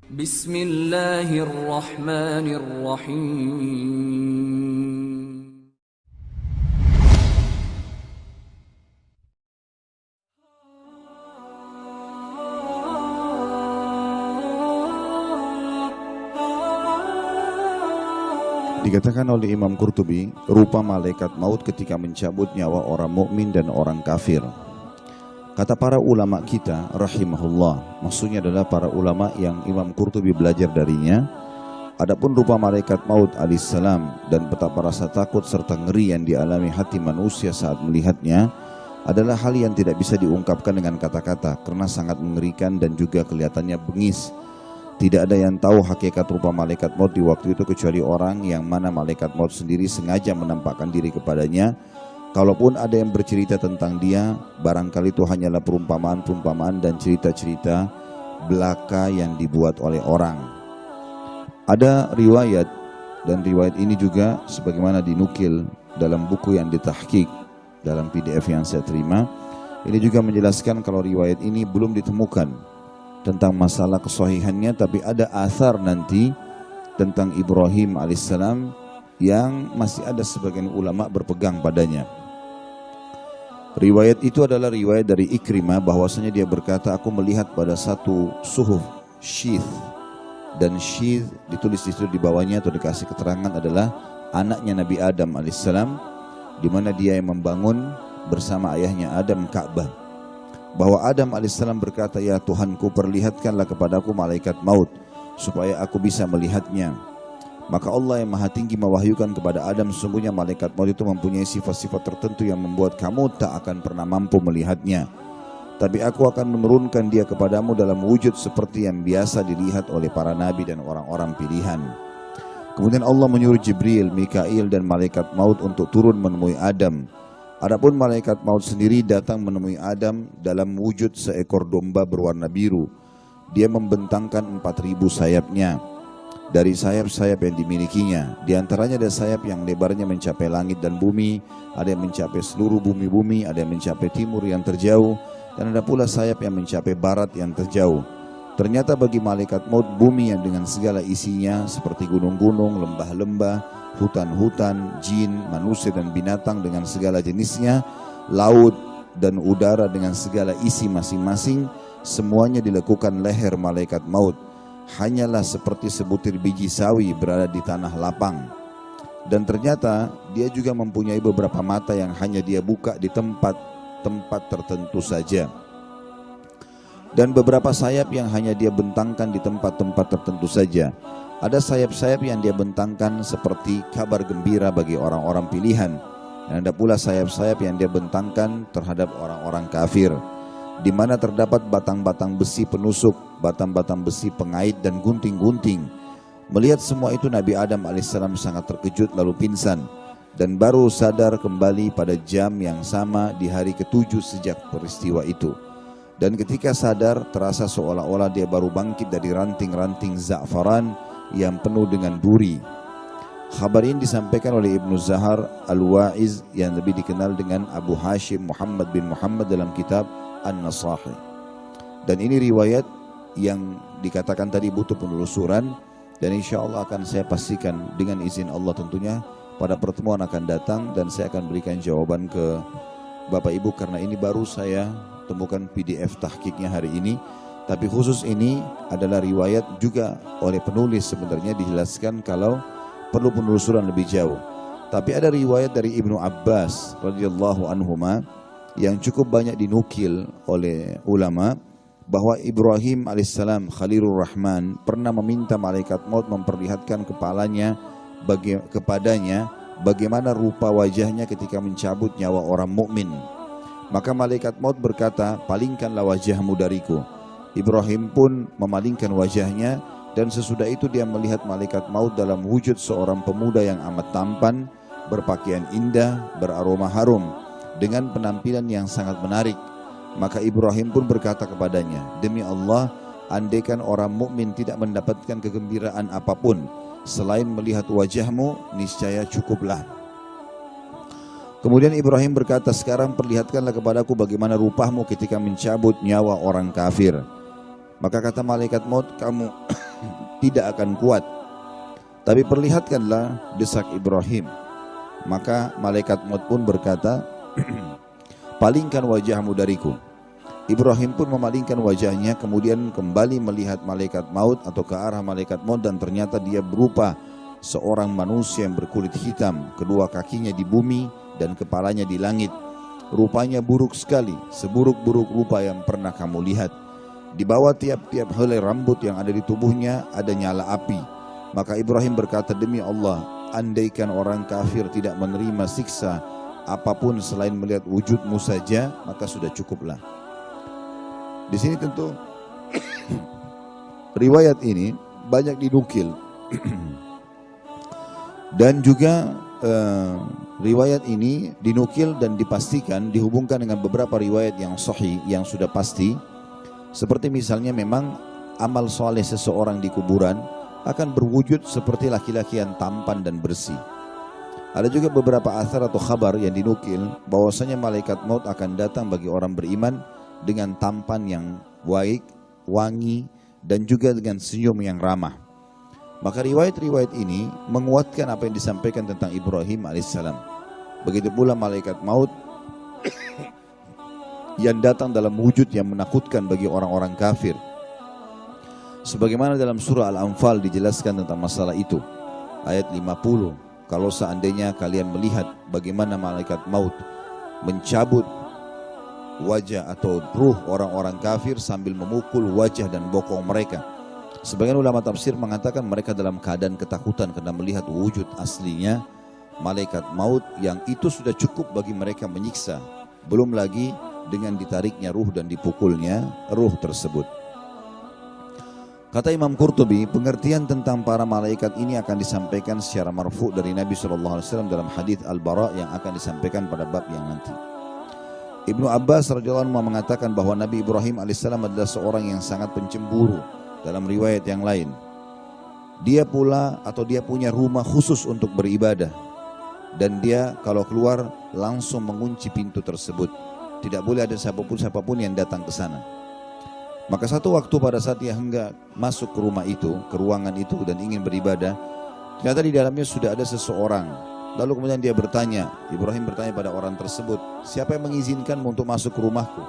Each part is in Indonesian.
Bismillahirrahmanirrahim. Dikatakan oleh Imam Qurtubi, rupa malaikat maut ketika mencabut nyawa orang mukmin dan orang kafir. Kata para ulama kita, rahimahullah, maksudnya adalah para ulama yang Imam Qurtubi belajar darinya. Adapun rupa malaikat maut alaihissalam dan betapa rasa takut serta ngeri yang dialami hati manusia saat melihatnya adalah hal yang tidak bisa diungkapkan dengan kata-kata karena sangat mengerikan dan juga kelihatannya bengis. Tidak ada yang tahu hakikat rupa malaikat maut di waktu itu kecuali orang yang mana malaikat maut sendiri sengaja menampakkan diri kepadanya. Kalaupun ada yang bercerita tentang dia, barangkali itu hanyalah perumpamaan-perumpamaan dan cerita-cerita belaka yang dibuat oleh orang. Ada riwayat, dan riwayat ini juga sebagaimana dinukil dalam buku yang ditahqiq dalam PDF yang saya terima. Ini juga menjelaskan kalau riwayat ini belum ditemukan tentang masalah kesahihannya, tapi ada athar nanti tentang Ibrahim alaihissalam yang masih ada sebagian ulama berpegang padanya. Riwayat itu adalah riwayat dari Ikrimah bahwasanya dia berkata, aku melihat pada satu suhuf syith, dan syith ditulis di situ di bawahnya atau dikasih keterangan adalah anaknya Nabi Adam alaihissalam, di mana dia yang membangun bersama ayahnya Adam Ka'bah. Bahwa Adam alaihissalam berkata, ya Tuhanku, perlihatkanlah kepadaku malaikat maut supaya aku bisa melihatnya. Maka Allah yang maha tinggi mewahyukan kepada Adam, sesungguhnya malaikat maut itu mempunyai sifat-sifat tertentu yang membuat kamu tak akan pernah mampu melihatnya. Tapi aku akan menurunkan dia kepadamu dalam wujud seperti yang biasa dilihat oleh para nabi dan orang-orang pilihan. Kemudian Allah menyuruh Jibril, Mikail dan malaikat maut untuk turun menemui Adam. Adapun malaikat maut sendiri datang menemui Adam dalam wujud seekor domba berwarna biru. Dia membentangkan 4.000 sayapnya dari sayap-sayap yang dimilikinya. Di antaranya ada sayap yang lebarnya mencapai langit dan bumi, ada yang mencapai seluruh bumi-bumi, ada yang mencapai timur yang terjauh, dan ada pula sayap yang mencapai barat yang terjauh. Ternyata bagi malaikat maut, bumi yang dengan segala isinya seperti gunung-gunung, lembah-lembah, hutan-hutan, jin, manusia dan binatang dengan segala jenisnya, laut dan udara dengan segala isi masing-masing, semuanya dilekukan leher malaikat maut. Hanyalah seperti sebutir biji sawi berada di tanah lapang. Dan ternyata dia juga mempunyai beberapa mata yang hanya dia buka di tempat-tempat tertentu saja. Dan beberapa sayap yang hanya dia bentangkan di tempat-tempat tertentu saja. Ada sayap-sayap yang dia bentangkan seperti kabar gembira bagi orang-orang pilihan. Dan ada pula sayap-sayap yang dia bentangkan terhadap orang-orang kafir, di mana terdapat batang-batang besi penusuk, batang-batang besi pengait dan gunting-gunting. Melihat semua itu Nabi Adam alaihissalam sangat terkejut lalu pingsan, dan baru sadar kembali pada jam yang sama di hari ke-7 sejak peristiwa itu. Dan ketika sadar, terasa seolah-olah dia baru bangkit dari ranting-ranting za'faran yang penuh dengan duri. Khabar ini disampaikan oleh Ibnu Zahar Al-Wa'iz yang lebih dikenal dengan Abu Hashim Muhammad bin Muhammad dalam kitab An-Nasahi. Dan ini riwayat yang dikatakan tadi butuh penelusuran, dan insya Allah akan saya pastikan dengan izin Allah tentunya pada pertemuan akan datang, dan saya akan berikan jawaban ke Bapak Ibu karena ini baru saya temukan PDF tahqiqnya hari ini. Tapi khusus ini adalah riwayat juga oleh penulis, sebenarnya dijelaskan kalau perlu penelusuran lebih jauh. Tapi ada riwayat dari Ibnu Abbas radhiyallahu anhuma yang cukup banyak dinukil oleh ulama bahwa Ibrahim alaihissalam Khalilur Rahman pernah meminta malaikat maut memperlihatkan kepadanya bagaimana rupa wajahnya ketika mencabut nyawa orang mukmin. Maka malaikat maut berkata, palingkanlah wajahmu dariku. Ibrahim pun memalingkan wajahnya, dan sesudah itu dia melihat malaikat maut dalam wujud seorang pemuda yang amat tampan, berpakaian indah, beraroma harum, dengan penampilan yang sangat menarik. Maka Ibrahim pun berkata kepadanya, demi Allah, andaikan orang mukmin tidak mendapatkan kegembiraan apapun selain melihat wajahmu, niscaya cukuplah. Kemudian Ibrahim berkata, sekarang perlihatkanlah kepadaku bagaimana rupamu ketika mencabut nyawa orang kafir. Maka kata malaikat maut, kamu tidak akan kuat. Tapi perlihatkanlah desak Ibrahim. Maka malaikat maut pun berkata, palingkan wajahmu dariku. Ibrahim pun memalingkan wajahnya, kemudian kembali melihat malaikat maut atau ke arah malaikat maut, dan ternyata dia berupa seorang manusia yang berkulit hitam, kedua kakinya di bumi dan kepalanya di langit. Rupanya buruk sekali, seburuk-buruk rupa yang pernah kamu lihat. Di bawah tiap-tiap helai rambut yang ada di tubuhnya ada nyala api. Maka Ibrahim berkata, demi Allah, andaikan orang kafir tidak menerima siksa apapun selain melihat wujudmu saja, maka sudah cukuplah. Di sini tentu riwayat ini banyak dinukil dan juga riwayat ini dinukil dan dipastikan dihubungkan dengan beberapa riwayat yang sahih yang sudah pasti, seperti misalnya memang amal soleh seseorang di kuburan akan berwujud seperti laki-laki yang tampan dan bersih. Ada juga beberapa athar atau khabar yang dinukil bahwasanya malaikat maut akan datang bagi orang beriman dengan tampan yang baik, wangi, dan juga dengan senyum yang ramah. Maka riwayat-riwayat ini menguatkan apa yang disampaikan tentang Ibrahim alaihissalam. Begitu pula malaikat maut yang datang dalam wujud yang menakutkan bagi orang-orang kafir. Sebagaimana dalam surah Al-Anfal dijelaskan tentang masalah itu. Ayat 50, kalau seandainya kalian melihat bagaimana malaikat maut mencabut wajah atau ruh orang-orang kafir sambil memukul wajah dan bokong mereka. Sebagian ulama tafsir mengatakan mereka dalam keadaan ketakutan karena melihat wujud aslinya malaikat maut yang itu sudah cukup bagi mereka menyiksa. Belum lagi dengan ditariknya ruh dan dipukulnya ruh tersebut. Kata Imam Qurtubi, pengertian tentang para malaikat ini akan disampaikan secara marfu dari Nabi SAW dalam hadits Al-Bara yang akan disampaikan pada bab yang nanti. Ibnu Abbas radhiyallahu anhu mengatakan bahwa Nabi Ibrahim alaihissalam adalah seorang yang sangat pencemburu dalam riwayat yang lain. Dia punya rumah khusus untuk beribadah, dan dia kalau keluar langsung mengunci pintu tersebut. Tidak boleh ada siapapun yang datang ke sana. Maka satu waktu pada saat dia hendak masuk ke rumah itu, ke ruangan itu dan ingin beribadah, ternyata di dalamnya sudah ada seseorang. Lalu kemudian dia bertanya, Ibrahim bertanya pada orang tersebut, siapa yang mengizinkanmu untuk masuk ke rumahku?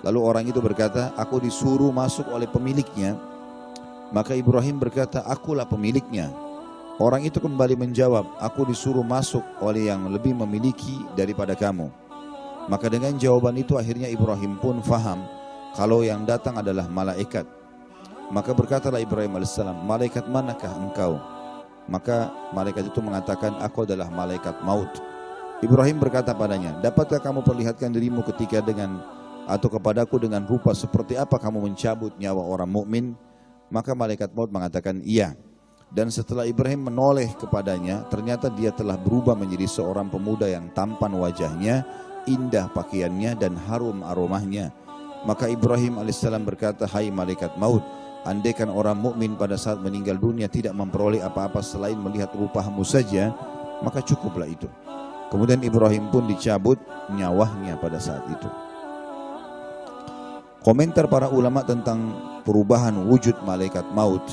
Lalu orang itu berkata, aku disuruh masuk oleh pemiliknya. Maka Ibrahim berkata, akulah pemiliknya. Orang itu kembali menjawab, aku disuruh masuk oleh yang lebih memiliki daripada kamu. Maka dengan jawaban itu akhirnya Ibrahim pun faham kalau yang datang adalah malaikat. Maka berkatalah Ibrahim alaihissalam, malaikat manakah engkau? Maka malaikat itu mengatakan, aku adalah malaikat maut. Ibrahim berkata padanya, dapatkah kamu perlihatkan dirimu ketika kepadaku dengan rupa seperti apa kamu mencabut nyawa orang mukmin? Maka malaikat maut mengatakan iya. Dan setelah Ibrahim menoleh kepadanya, ternyata dia telah berubah menjadi seorang pemuda yang tampan wajahnya, indah pakaiannya dan harum aromanya. Maka Ibrahim alaihissalam berkata, hai malaikat maut, andaikan orang mukmin pada saat meninggal dunia tidak memperoleh apa-apa selain melihat rupamu saja, maka cukuplah itu. Kemudian Ibrahim pun dicabut nyawanya pada saat itu. Komentar para ulama tentang perubahan wujud malaikat maut,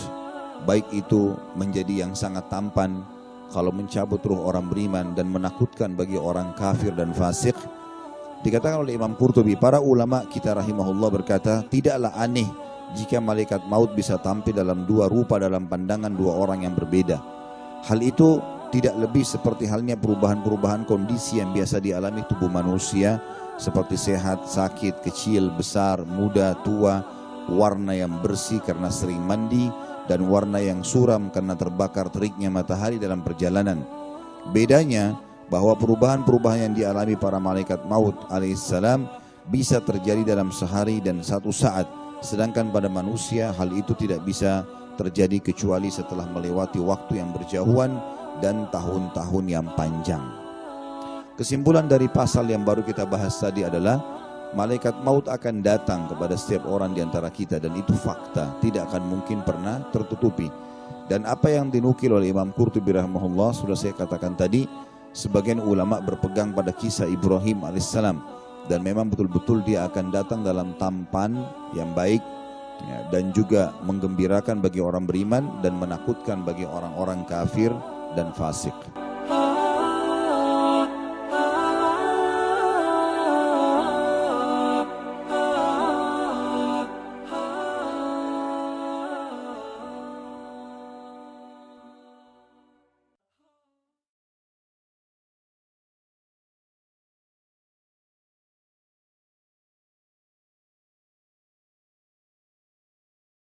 baik itu menjadi yang sangat tampan kalau mencabut ruh orang beriman dan menakutkan bagi orang kafir dan fasik, dikatakan oleh Imam Qurtubi, para ulama kita rahimahullah berkata, tidaklah aneh jika malaikat maut bisa tampil dalam dua rupa dalam pandangan dua orang yang berbeda. Hal itu tidak lebih seperti halnya perubahan-perubahan kondisi yang biasa dialami tubuh manusia, seperti sehat, sakit, kecil, besar, muda, tua, warna yang bersih karena sering mandi, dan warna yang suram karena terbakar teriknya matahari dalam perjalanan. Bedanya bahwa perubahan-perubahan yang dialami para malaikat maut alaihissalam bisa terjadi dalam sehari dan satu saat. Sedangkan pada manusia hal itu tidak bisa terjadi kecuali setelah melewati waktu yang berjauhan dan tahun-tahun yang panjang. Kesimpulan dari pasal yang baru kita bahas tadi adalah malaikat maut akan datang kepada setiap orang di antara kita, dan itu fakta, tidak akan mungkin pernah tertutupi. Dan apa yang dinukil oleh Imam Qurtubi rahimahullah sudah saya katakan tadi, sebagian ulama berpegang pada kisah Ibrahim alaihissalam. Dan memang betul-betul dia akan datang dalam tampan yang baik, Ya, dan juga menggembirakan bagi orang beriman dan menakutkan bagi orang-orang kafir dan fasik.